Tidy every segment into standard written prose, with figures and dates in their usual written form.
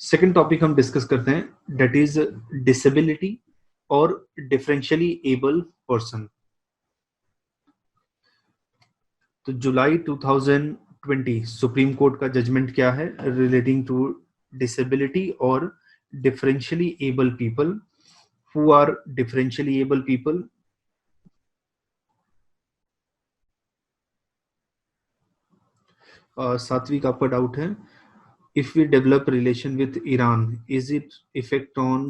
Second topic हम discuss करते हैं, दैट इज डिसेबिलिटी और डिफरेंशियली एबल पर्सन। तो जुलाई 2020 सुप्रीम कोर्ट का जजमेंट क्या है रिलेटिंग टू डिसेबिलिटी और differentially able people. Who are differentially able people? Satvik, आपका डाउट है, if we develop relation with Iran, is it effect on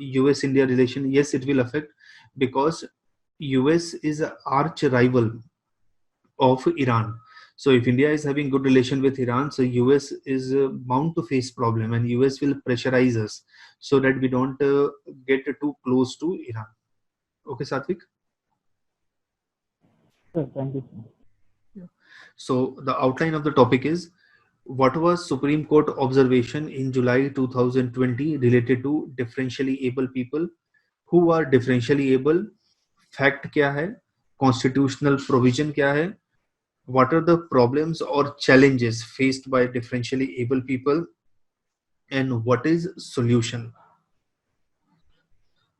US India relation? Yes, it will affect, because US is an arch rival of Iran. So if India is having good relation with Iran, so US is bound to face problem, and US will pressurize us so that we don't get too close to Iran. Okay, Satvik? Sure, thank you. So the outline of the topic is, what was Supreme Court observation in July 2020 related to differentially able people? Who are differentially able? Fact क्या है? Constitutional provision क्या है? What are the problems or challenges faced by differentially able people? And what is solution?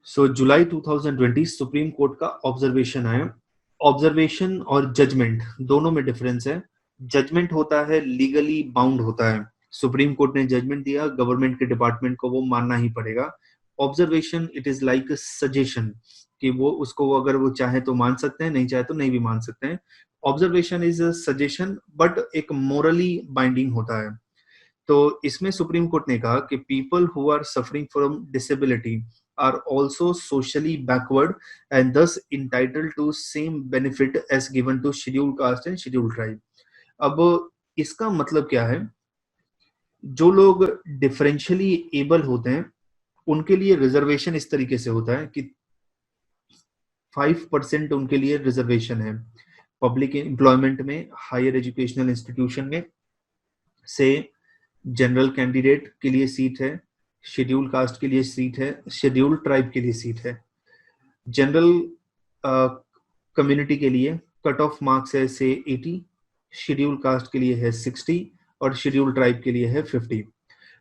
So July 2020 Supreme Court का observation है. Observation और judgement दोनों में difference है. जजमेंट होता है लीगली बाउंड होता है. सुप्रीम कोर्ट ने जजमेंट दिया, गवर्नमेंट के डिपार्टमेंट को वो मानना ही पड़ेगा. Observation it is like suggestion, कि वो उसको अगर वो चाहे तो मान सकते हैं, नहीं चाहे तो नहीं भी मान सकते हैं. ऑब्जर्वेशन इज सजेशन, बट एक मोरली बाइंडिंग होता है. तो इसमें सुप्रीम कोर्ट ने कहा कि people who are suffering from disability are also socially backward and thus entitled to same benefit as given to scheduled caste and scheduled tribe. अब इसका मतलब क्या है? जो लोग डिफरेंशियली एबल होते हैं उनके लिए रिजर्वेशन इस तरीके से होता है कि 5% उनके लिए रिजर्वेशन है पब्लिक एम्प्लॉयमेंट में, हायर एजुकेशनल इंस्टीट्यूशन में से, जनरल कैंडिडेट के लिए सीट है, शेड्यूल कास्ट के लिए सीट है, शेड्यूल ट्राइब के लिए सीट है. जनरल कम्युनिटी के लिए कट ऑफ मार्क्स है से 80, शेड्यूल कास्ट के लिए है 60 और शेड्यूल ट्राइब के लिए है 50.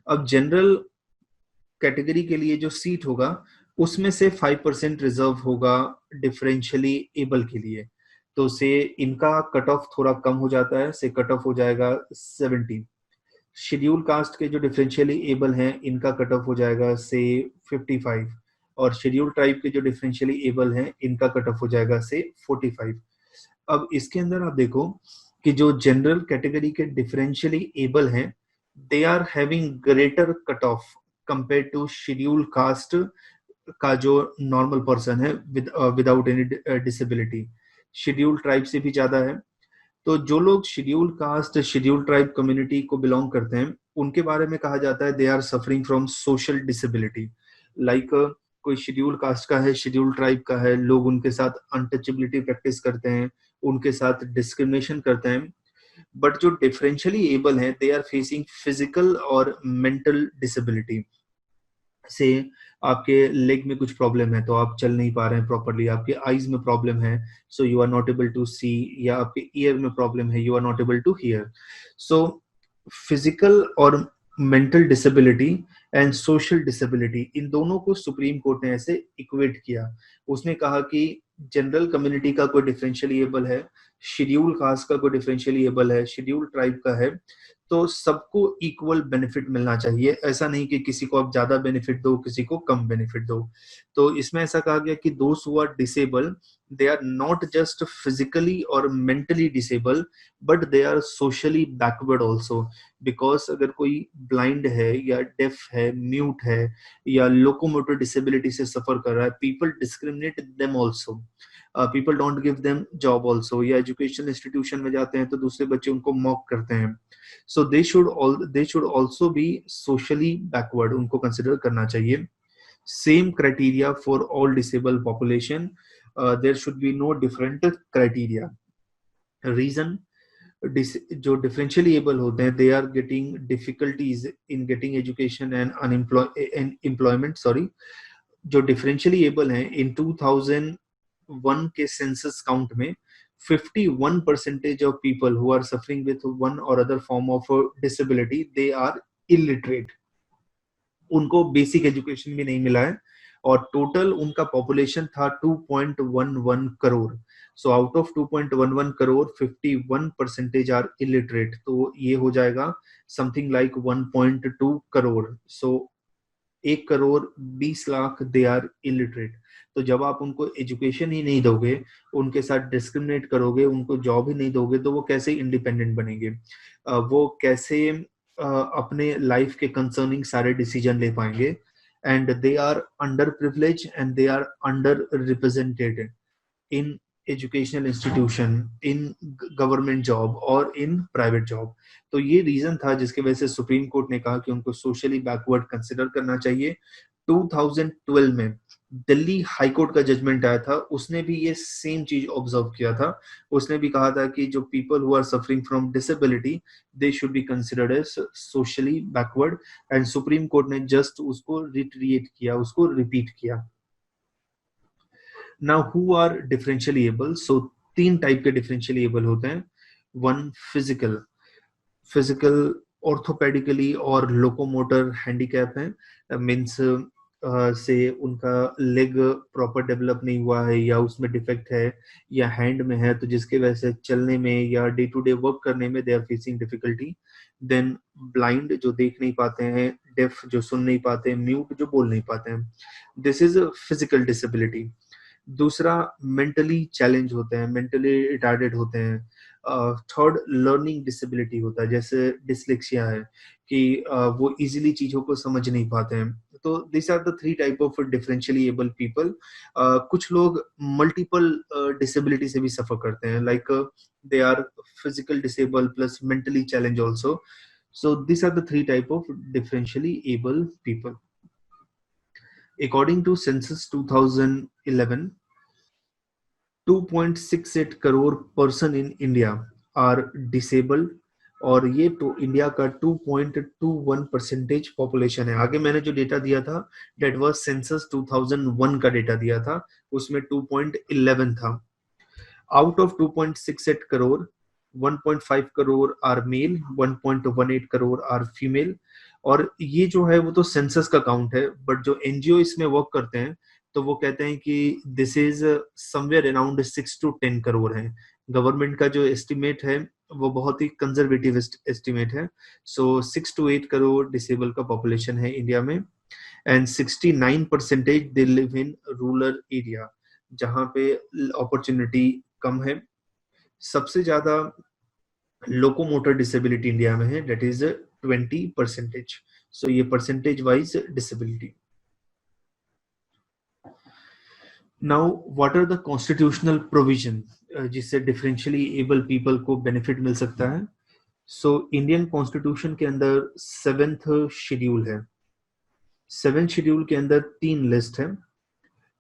अब जनरल कैटेगरी के लिए जो सीट होगा उसमें से 5% रिजर्व होगा डिफरेंशियली एबल के लिए. तो से इनका कट ऑफ थोड़ा कम हो जाता है, से कट ऑफ हो जाएगा 70. शेड्यूल कास्ट के जो डिफरेंशियली एबल हैं इनका कट ऑफ हो जाएगा से 55, और शेड्यूल ट्राइब के जो डिफरेंशियली एबल हैं इनका कट ऑफ हो जाएगा से 45. अब इसके अंदर आप देखो कि जो जनरल कैटेगरी के डिफरेंशियली एबल हैं they are having greater cut off compare to schedule caste का जो नॉर्मल पर्सन है without any disability. Schedule tribe से भी ज्यादा है. तो जो लोग schedule caste, schedule tribe community को बिलोंग करते हैं उनके बारे में कहा जाता है they are suffering from social disability. Like कोई शेड्यूल कास्ट का है, शेड्यूल ट्राइब का है, लोग उनके साथ अनटचेबिलिटी प्रैक्टिस करते हैं, उनके साथ डिस्क्रिमिनेशन करते हैं. बट जो डिफरेंशियली एबल हैं दे आर फेसिंग फिजिकल और मेंटल डिसेबिलिटी. से आपके लेग में कुछ प्रॉब्लम है तो आप चल नहीं पा रहे हैं प्रॉपरली, आपके आईज में प्रॉब्लम है so you are not able to see, या आपके ईयर में प्रॉब्लम है you are not able to hear. So physical और mental disability and social disability, इन दोनों को सुप्रीम कोर्ट ने ऐसे इक्वेट किया. उसने कहा कि जनरल कम्युनिटी का कोई डिफरेंशियली एबल है, शेड्यूल कास्ट का कोई डिफरेंशियली एबल है, शेड्यूल ट्राइब का है, तो सबको इक्वल बेनिफिट मिलना चाहिए. ऐसा नहीं कि किसी को आप ज्यादा बेनिफिट दो, किसी को कम बेनिफिट दो. तो इसमें ऐसा कहा गया कि those who are disable they are not just physically और mentally disable but they are socially backward also. Because अगर कोई ब्लाइंड है या डेफ है, म्यूट है या लोकोमोटर डिसेबिलिटी से सफर कर रहा है, people discriminate them also. People don't give them job also, या एजुकेशन इंस्टीट्यूशन में जाते हैं तो दूसरे बच्चे उनको मॉक करते हैं. So they should also be socially backward, उनको consider करना चाहिए. Same criteria for all disabled population. There should be no different criteria. Reason, जो differentially able होते हैं they are getting difficulties in getting education and employment. Sorry, जो differentially able हैं in 2001 के census count में 51% of people who are suffering with one or other form of disability they are illiterate. उनको basic education भी नहीं मिला है, और टोटल उनका पॉपुलेशन था 2.11 crore. So out of 2.11 crore 51% are illiterate, तो ये हो जाएगा something like 1.2 crore. So 1 crore 20 lakh they are illiterate. तो जब आप उनको एजुकेशन ही नहीं दोगे, उनके साथ डिस्क्रिमिनेट करोगे, उनको जॉब ही नहीं दोगे, तो वो कैसे इंडिपेंडेंट बनेंगे? वो कैसे अपने लाइफ के कंसर्निंग सारे डिसीजन ले पाएंगे? And they are under privilege and they are under represented in educational institution, in government job और इन प्राइवेट जॉब। तो ये रीजन था जिसके वजह से सुप्रीम कोर्ट ने कहा कि उनको सोशली बैकवर्ड कंसिडर करना चाहिए। 2012 में दिल्ली हाई कोर्ट का जजमेंट आया था, उसने भी ये सेम चीज ऑब्जर्व किया था। उसने भी कहा था कि जो people who are suffering from disability, they should be considered as socially backward, and supreme court ने जस्ट उसको रिट्रिएट किया, उसको रिपीट किया। Now who are differentially able? So 3 type के डिफरेंशियली एबल होते हैं। वन फिजिकल, फिजिकल ऑर्थोपेडिकली और locomotor handicap है, मीन्स से उनका लेग प्रॉपर डेवलप नहीं हुआ है, या उसमें डिफेक्ट है, या हैंड में है, तो जिसके वजह से चलने में या डे टू डे वर्क करने में they are facing difficulty. Then blind, जो देख नहीं पाते हैं, डेफ, जो सुन नहीं पाते हैं, म्यूट, जो बोल नहीं पाते हैं। This is physical disability. दूसरा मेंटली चैलेंज होते हैं, मेंटली रिटार्डेड होते हैं। थर्ड लर्निंग डिसेबिलिटी होता है, जैसे डिसलेक्सिया है कि वो इजीली चीजों को समझ नहीं पाते हैं। तो this are the 3 type of differentially able people. कुछ लोग मल्टीपल डिसेबिलिटी से भी सफर करते हैं, like they are physical disable plus mentally challenge also. So this are the 3 type of differentially able people. According to census 2011, 2.68 crore person in India are disabled, और ये तो India का 2.21% पॉपुलेशन है। आगे मैंने जो डेटा दिया था डेट वाज सेंसस 2001 का डेटा दिया था, उसमें 2.11 था। Out of 2.68 crore 1.5 crore are male, 1.18 crore are female. और ये जो है वो तो सेंसस का काउंट है, बट जो एनजीओ इसमें वर्क करते हैं तो वो कहते हैं कि this is somewhere around 6 to 10 crore है। गवर्नमेंट का जो एस्टिमेट है वो बहुत ही कंजर्वेटिव एस्टिमेट है। सो 6 to 8 करोड़ डिसेबल का पॉपुलेशन है इंडिया में, and 69% they live in rural area, जहाँ पे अपॉर्चुनिटी कम है। सबसे ज्यादा लोकोमोटर डिसेबिलिटी इंडिया में है, डेट इज 20%। सो ये percentage wise disability. Now what are the constitutional provision जिससे डिफरेंशियली एबल पीपल को बेनिफिट मिल सकता है? सो इंडियन कॉन्स्टिट्यूशन के अंदर 7th शेड्यूल है। 7th शेड्यूल के अंदर 3 लिस्ट है।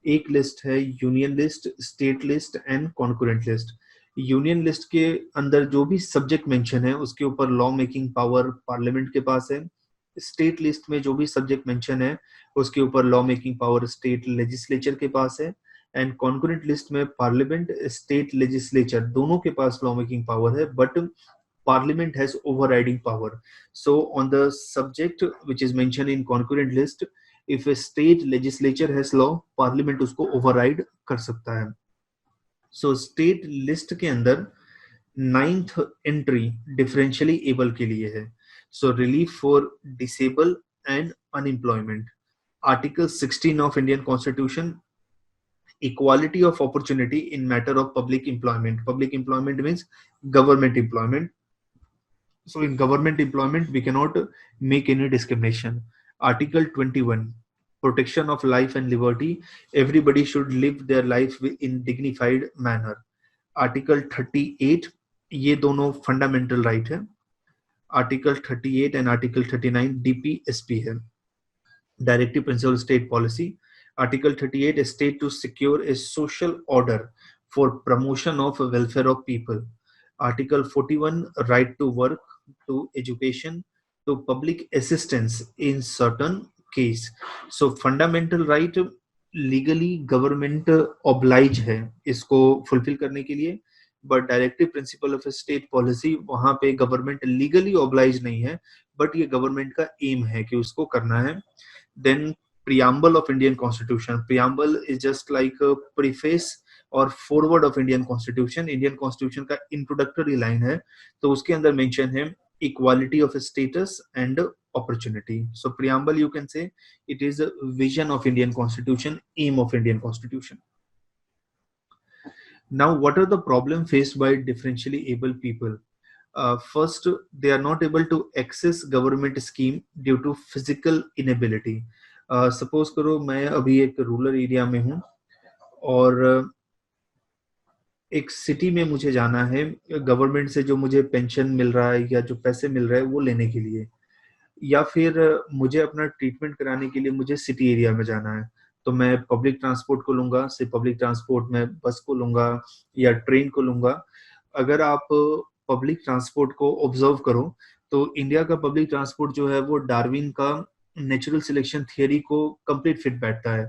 एक लिस्ट है union list, state list and concurrent list. Union list के अंदर जो भी सब्जेक्ट मेंशन है उसके ऊपर लॉ मेकिंग पावर पार्लियामेंट के पास है। स्टेट लिस्ट में जो भी सब्जेक्ट मेंशन है उसके ऊपर law making power state legislature के पास है। एंड कॉन्करेंट लिस्ट में पार्लियामेंट, स्टेट लेजिस्लेचर दोनों के पास लॉ मेकिंग पावर है, but parliament has overriding power. So on the subject which is mentioned in concurrent list, if a state legislature has law, parliament उसको override कर सकता है। So state list के अंदर 9th entry differentially able के लिए है। So relief for disable and unemployment. Article 16 of Indian Constitution, equality of opportunity in matter of public employment. Public employment means government employment. So in government employment, we cannot make any discrimination. Article 21, protection of life and liberty. Everybody should live their life in dignified manner. Article 38, ये दोनों fundamental right है। Article 38 and Article 39 DPSP है, Directive Principle State Policy. Article 38, a state to secure a social order for promotion of welfare of people. Article 41, right to work, to education, to public assistance in certain case. So fundamental right legally government oblige है इसको fulfill करने के लिए, but directive principle of state policy वहां पे government legally oblige नहीं है, but ये गवर्नमेंट का एम है कि उसको करना है. Then preamble of Indian Constitution. Preamble is just like a preface और forward of Indian Constitution. Indian Constitution का introductory line है, तो उसके अंदर mention है equality of status and opportunity. So preamble you can say it is a vision of Indian Constitution, aim of Indian Constitution. Now, what are the problems faced by differentially able people? First, they are not able to access government scheme due to physical inability. Suppose करो मैं अभी एक rural area में हूँ और एक city में मुझे जाना है गवर्नमेंट से जो मुझे पेंशन मिल रहा है या जो पैसे मिल रहे हैं वो लेने के लिए, या फिर मुझे अपना ट्रीटमेंट कराने के लिए मुझे सिटी एरिया में जाना है, तो मैं पब्लिक ट्रांसपोर्ट को लूंगा. से पब्लिक ट्रांसपोर्ट में बस को लूंगा या ट्रेन को लूंगा. अगर आप पब्लिक ट्रांसपोर्ट को ऑब्जर्व करो तो इंडिया का पब्लिक ट्रांसपोर्ट जो है वो डार्विन का नेचुरल सिलेक्शन थियरी को कंप्लीट फिट बैठता है.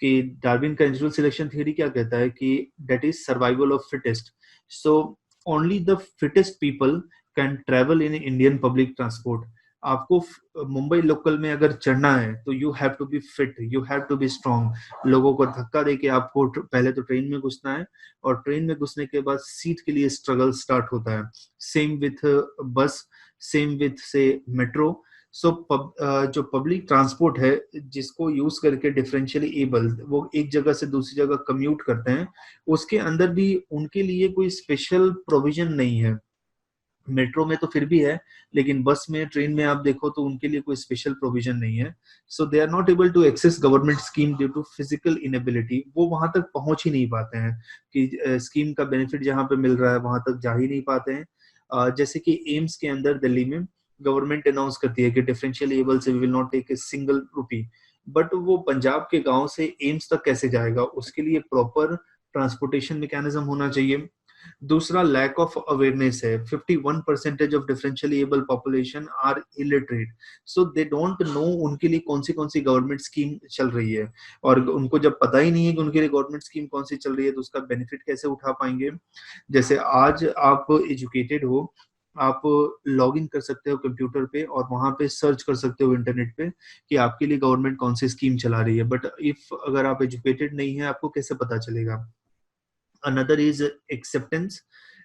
कि डार्विन का नेचुरल सिलेक्शन थियरी क्या कहता है कि that is survival of fittest. So only the fittest people can travel in Indian public transport. आपको मुंबई लोकल में अगर चढ़ना है तो you have to be fit, you have to be strong. लोगों को धक्का देके आपको पहले तो ट्रेन में घुसना है और ट्रेन में घुसने के बाद सीट के लिए स्ट्रगल स्टार्ट होता है. सेम विथ बस, सेम विथ से मेट्रो. सो जो पब्लिक ट्रांसपोर्ट है जिसको यूज करके डिफरेंशियली एबल वो एक जगह से दूसरी जगह कम्यूट करते हैं, उसके अंदर भी उनके लिए कोई स्पेशल प्रोविजन नहीं है. मेट्रो में तो फिर भी है, लेकिन बस में ट्रेन में आप देखो तो उनके लिए कोई स्पेशल प्रोविजन नहीं है. So they are not able to access government scheme due to physical inability. वो वहां तक पहुंच ही नहीं पाते हैं कि स्कीम का बेनिफिट जहां पे मिल रहा है वहां तक जा ही नहीं पाते हैं. जैसे कि एम्स के अंदर दिल्ली में गवर्नमेंट अनाउंस करती है कि डिफरेंशियल एबल से we will not take a single rupee, but वो पंजाब के गांव से एम्स तक कैसे जाएगा? उसके लिए प्रॉपर ट्रांसपोर्टेशन मैकेनिज्म होना चाहिए. दूसरा लैक ऑफ अवेयरनेस है. 51% of differentially able population are illiterate. So they don't know उनके लिए कौन सी गवर्नमेंट स्कीम चल रही है, और उनको जब पता ही नहीं है कि उनके लिए गवर्नमेंट स्कीम कौन सी चल रही है तो उसका बेनिफिट कैसे उठा पाएंगे. जैसे आज आप एजुकेटेड हो, आप लॉग इन कर सकते हो कंप्यूटर पे और वहां पे सर्च कर सकते हो इंटरनेट पे कि आपके लिए गवर्नमेंट कौन सी स्कीम चला रही है, बट इफ अगर आप एजुकेटेड नहीं है आपको कैसे पता चलेगा. Another is acceptance.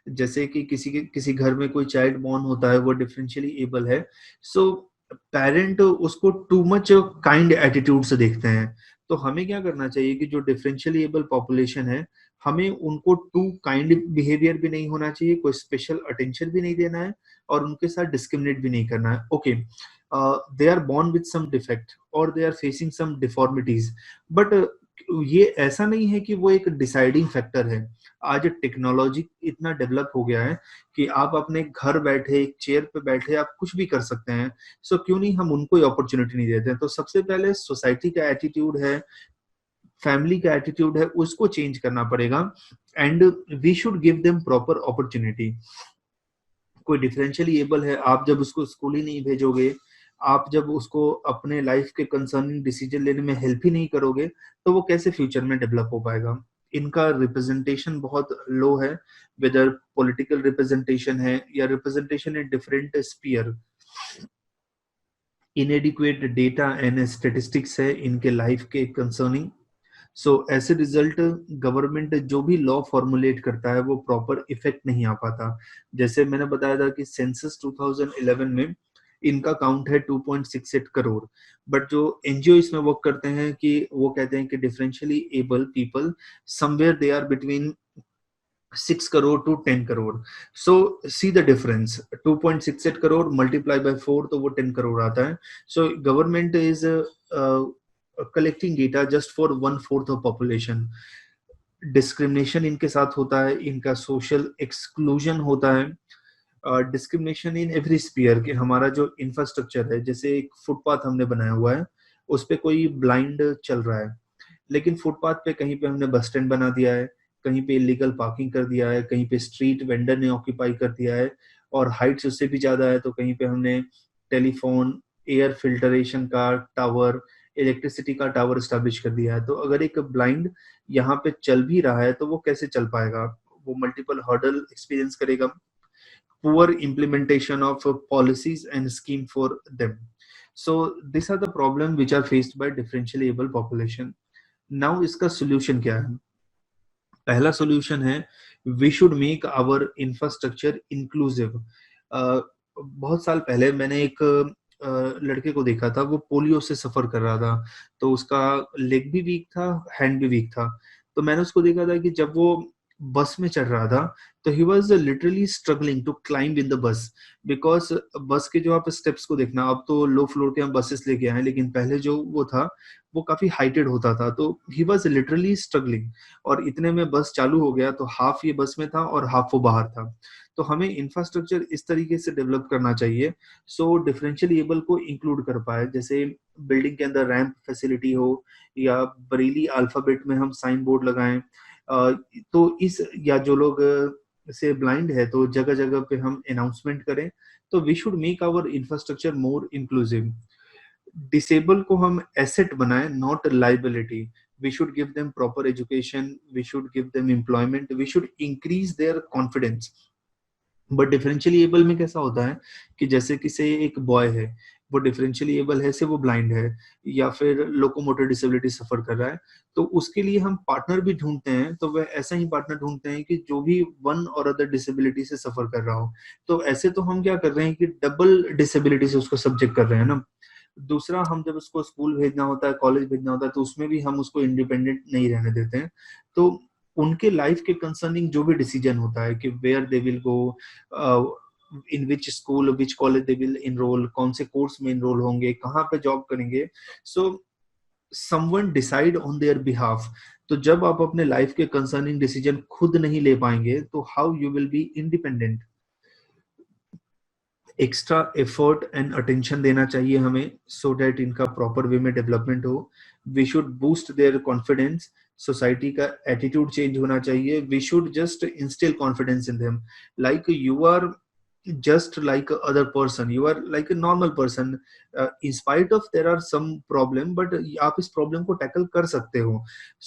जैसे कि किसी घर में कोई चाइल्ड बॉर्न होता है वो डिफरेंशियली एबल है, सो पेरेंट उसको टू मच काइंड एटीट्यूड से देखते हैं. तो हमें क्या करना चाहिए कि जो डिफरेंशियली एबल पॉपुलेशन है हमें उनको टू काइंड बिहेवियर भी नहीं होना चाहिए, कोई स्पेशल अटेंशन भी नहीं देना है और उनके साथ डिस्क्रिमिनेट भी नहीं करना है. Okay, they are born with some defect और they are facing some deformities, but ये ऐसा नहीं है कि वो एक डिसाइडिंग फैक्टर है. आज टेक्नोलॉजी इतना डेवलप हो गया है कि आप अपने घर बैठे एक चेयर पे बैठे आप कुछ भी कर सकते हैं. सो क्यों नहीं हम उनको अपॉर्चुनिटी नहीं देते हैं? तो सबसे पहले सोसाइटी का एटीट्यूड है, फैमिली का एटीट्यूड है, उसको चेंज करना पड़ेगा. And we should give them proper opportunity. कोई डिफरेंशियली एबल है, आप जब उसको स्कूल ही नहीं भेजोगे, आप जब उसको अपने लाइफ के कंसर्निंग डिसीजन लेने में हेल्प ही नहीं करोगे तो वो कैसे फ्यूचर में डेवलप हो पाएगा. इनका रिप्रेजेंटेशन बहुत लो है, वेदर पॉलिटिकल रिप्रेजेंटेशन है या representation in different sphere. Inadequate data and statistics है इनके लाइफ के कंसर्निंग. सो ऐसे रिजल्ट गवर्नमेंट जो भी लॉ फॉर्मुलेट करता है वो प्रॉपर इफेक्ट नहीं आ पाता. जैसे मैंने बताया था कि सेंसस 2011 में इनका काउंट है 2.68 करोड़, बट जो एनजीओ इसमें वर्क करते हैं कि वो कहते हैं कि differentially able people somewhere they are between 6 crore to 10 crore. So see the difference, 2.68 crore multiply by 4 तो वो 10 crore आता है. So government is collecting data just for 1/4 of population. Discrimination इनके साथ होता है, इनका सोशल एक्सक्लूजन होता है, डिस्क्रिमिनेशन इन एवरी स्पीयर. कि हमारा जो इंफ्रास्ट्रक्चर है, जैसे एक फुटपाथ हमने बनाया हुआ है उस पे कोई ब्लाइंड चल रहा है, लेकिन फुटपाथ पे कहीं पे हमने बस स्टैंड बना दिया है, कहीं पे इलीगल पार्किंग कर दिया है, कहीं पे स्ट्रीट वेंडर ने ऑक्यूपाई कर दिया है और हाइट्स उससे भी ज्यादा है, तो कहीं पे हमने टेलीफोन, एयर फिल्टरेशन का टावर, इलेक्ट्रिसिटी का टावर स्टैब्लिश कर दिया है. तो अगर एक ब्लाइंड यहाँ पे चल भी रहा है तो वो कैसे चल पाएगा? वो मल्टीपल हर्डल एक्सपीरियंस करेगा, poor implementation of policies and scheme for them. So this are the problem which are faced by differentially able population. Now इसका सोल्यूशन क्या है? पहला सोल्यूशन है, we should make our infrastructure inclusive. बहुत साल पहले मैंने एक लड़के को देखा था, वो पोलियो से सफर कर रहा था. तो उसका लेग भी वीक था, हैंड भी वीक था. तो मैंने उसको देखा था कि जब वो बस में चढ़ रहा था, तो he was literally struggling to climb in the bus, because bus के जो आप स्टेप्स को देखना, अब तो लो फ्लोर के हम बसेस लेके आए, लेकिन पहले जो वो था वो काफी हाइटेड होता था. तो ही वॉज लिटरली स्ट्रगलिंग. और इतने में बस चालू हो गया, तो हाफ ये बस में था और हाफ वो बाहर था. तो हमें इंफ्रास्ट्रक्चर इस तरीके से डेवलप करना चाहिए सो डिफरेंशियल एबल को इंक्लूड कर पाए. जैसे बिल्डिंग के अंदर रैंप फैसिलिटी हो, या बरेली अल्फाबेट में हम साइन बोर्ड लगाएं. तो इस, या जो लोग से ब्लाइंड है तो जगह जगह पे हम अनाउंसमेंट करें. तो we should make our infrastructure more inclusive. Disable को हम एसेट बनाएं, not liability. we should give them proper education, we should give them employment, we should increase their confidence. But differentially able में कैसा होता है कि जैसे कि से एक बॉय है, वो डिफरेंशियली एबल है, से वो ब्लाइंड है या फिर लोकोमोटर डिसेबिलिटी सफर कर रहा है, तो उसके लिए हम पार्टनर भी ढूंढते हैं. तो वह ऐसा ही पार्टनर ढूंढते हैं कि जो भी वन और अदर डिसेबिलिटी से सफर कर रहा हो. तो ऐसे तो हम क्या कर रहे हैं कि डबल डिसेबिलिटी से उसको सब्जेक्ट कर रहे हैं ना. दूसरा, हम जब उसको स्कूल भेजना होता है, कॉलेज भेजना होता है, तो उसमें भी हम उसको इंडिपेंडेंट नहीं रहने देते हैं. तो उनके लाइफ के कंसर्निंग जो भी डिसीजन होता है कि where they will go, in which school, which college they will enroll, कौन से कोर्स में इनरोल होंगे, कहाँ पे जॉब करेंगे, so someone decide on their behalf. तो जब आप अपने लाइफ के कंसर्निंग डिसीजन खुद नहीं ले पाएंगे, तो how you will be independent. Extra effort and attention देना चाहिए हमें, सो डैट इनका प्रॉपर वे में डेवलपमेंट हो. We should boost their confidence. Society का एटीट्यूड चेंज होना चाहिए. We should just instil confidence in them, like you are just like a other person, you are like a normal person, in spite of there are some problem, but आप इस problem को tackle कर सकते हो.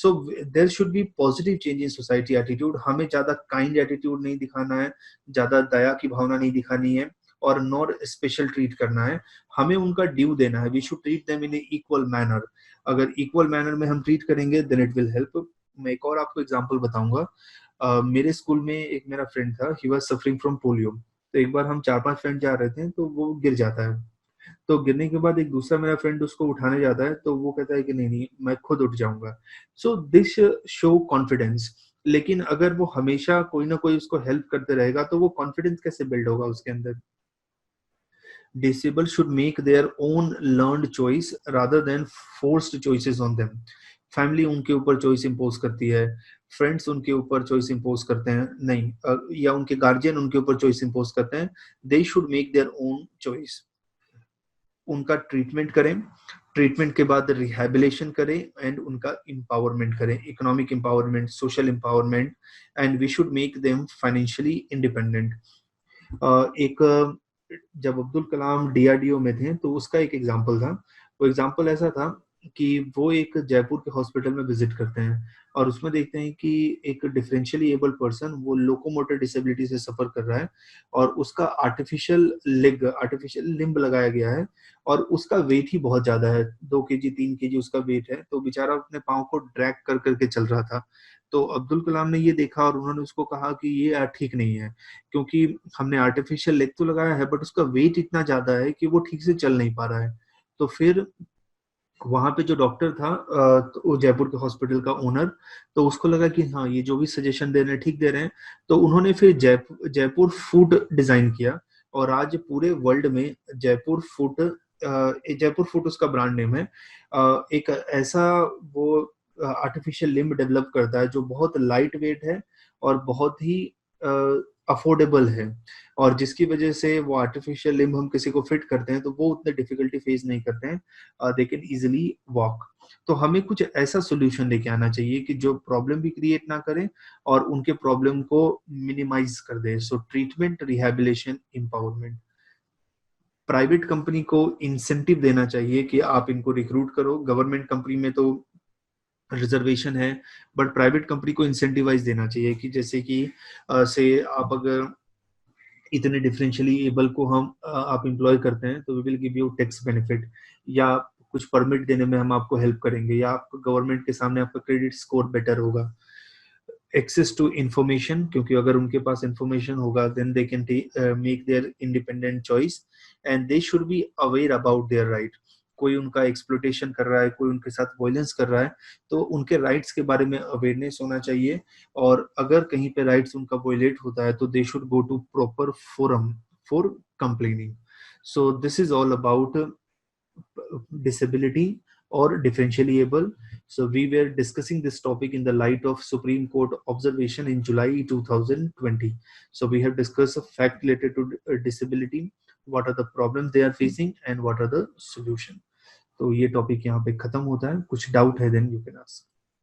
So there should be positive change in society attitude. हमें ज्यादा kind attitude नहीं दिखाना है, ज्यादा दया की भावना नहीं दिखानी है, और नॉर स्पेशल ट्रीट करना है. हमें उनका ड्यू देना है. We should treat them in equal manner. अगर इक्वल मैनर में हम ट्रीट करेंगे, देन इट विल हेल्प. मैं एक और आपको एग्जांपल बताऊंगा. मेरे स्कूल में एक मेरा फ्रेंड था, he was suffering from polio. तो एक बार हम 4-5 फ्रेंड जा रहे थे, तो वो गिर जाता है. तो गिरने के बाद एक दूसरा मेरा फ्रेंड उसको उठाने जाता है, तो वो कहता है कि नहीं नहीं, मैं खुद उठ जाऊंगा. So this show confidence. लेकिन अगर वो हमेशा कोई ना कोई उसको हेल्प करते रहेगा, तो वो कॉन्फिडेंस कैसे बिल्ड होगा उसके अंदर. Disabled should make their own learned choice rather than forced choices on them. Family उनके ऊपर चॉइस इंपोज करती है, फ्रेंड्स उनके ऊपर चॉइस इंपोज करते हैं, नहीं, या उनके गार्जियन उनके ऊपर चॉइस इंपोज करते हैं. They should make their own choice. उनका ट्रीटमेंट करें, ट्रीटमेंट के बाद रिहैबिलिटेशन करें, एंड उनका एम्पावरमेंट करें, economic empowerment, social empowerment, and we should make them financially independent. एक, जब अब्दुल कलाम डीआरडीओ में थे, तो उसका एक एग्जांपल था. वो एग्जांपल ऐसा था कि वो एक जयपुर के हॉस्पिटल में विजिट करते हैं, और उसमें देखते हैं कि एक डिफरेंशियली एबल पर्सन, वो लोकोमोटर डिसेबिलिटी से सफर कर रहा है, और उसका आर्टिफिशियल लिम्ब लगाया गया है, और उसका वेट ही बहुत ज्यादा है, 2 kg 3 kg उसका वेट है. तो बेचारा अपने पाँव को ड्रैग कर करके चल रहा था. तो अब्दुल कलाम ने ये देखा, और उन्होंने उसको कहा कि ये यार ठीक नहीं है, क्योंकि हमने आर्टिफिशियल लेग तो लगाया है, बट उसका वेट इतना ज्यादा है कि वो ठीक से चल नहीं पा रहा है. तो फिर वहां पे जो डॉक्टर था, तो वो जयपुर के हॉस्पिटल का ओनर, तो उसको लगा कि हाँ, ये जो भी सजेशन दे रहे हैं ठीक दे रहे हैं. तो उन्होंने फिर जयपुर फूड डिजाइन किया, और आज पूरे वर्ल्ड में जयपुर फूड उसका ब्रांड नेम है. एक ऐसा वो आर्टिफिशियल लिम्ब डेवलप करता है जो बहुत लाइट वेट है, और बहुत ही अफोर्डेबल है, और जिसकी वजह से वो आर्टिफिशियल लिम्ब हम किसी को फिट करते हैं, तो वो उतने डिफिकल्टी फेस नहीं करते हैं, दे कैन इजिली वॉक. तो हमें कुछ ऐसा सोल्यूशन लेके आना चाहिए कि जो प्रॉब्लम भी क्रिएट ना करें, और उनके प्रॉब्लम को मिनिमाइज कर दे. So treatment, rehabilitation, empowerment. Private company को इंसेंटिव देना चाहिए कि आप इनको रिक्रूट करो. गवर्नमेंट कंपनी में तो रिजर्वेशन है, बट प्राइवेट कंपनी को इंसेंटिवाइज देना चाहिए कि जैसे कि से आप अगर इतने डिफरेंशियली एबल को हम आप एम्प्लॉय करते हैं तो we will give you tax benefit, या कुछ परमिट देने में हम आपको हेल्प करेंगे, या आपको गवर्नमेंट के सामने आपका क्रेडिट स्कोर बेटर होगा। एक्सेस टू इंफॉर्मेशन, क्योंकि अगर उनके पास इंफॉर्मेशन होगा then they can make their independent choice and they should be aware about their right. कोई उनका एक्सप्लोटेशन कर रहा है, कोई उनके साथ वायलेंस कर रहा है, तो उनके राइट्स के बारे में अवेयरनेस होना चाहिए। और अगर कहीं पे राइट्स उनका वायलेट होता है तो they should go to proper forum for complaining. So this is all about disability or differentially able. So we were discussing this topic in the light of Supreme Court observation in July 2020. So we have discussed a fact related to disability, what are the problems they are facing and what are the solution. तो ये topic यहाँ पे खत्म होता है। कुछ doubt है then you can ask.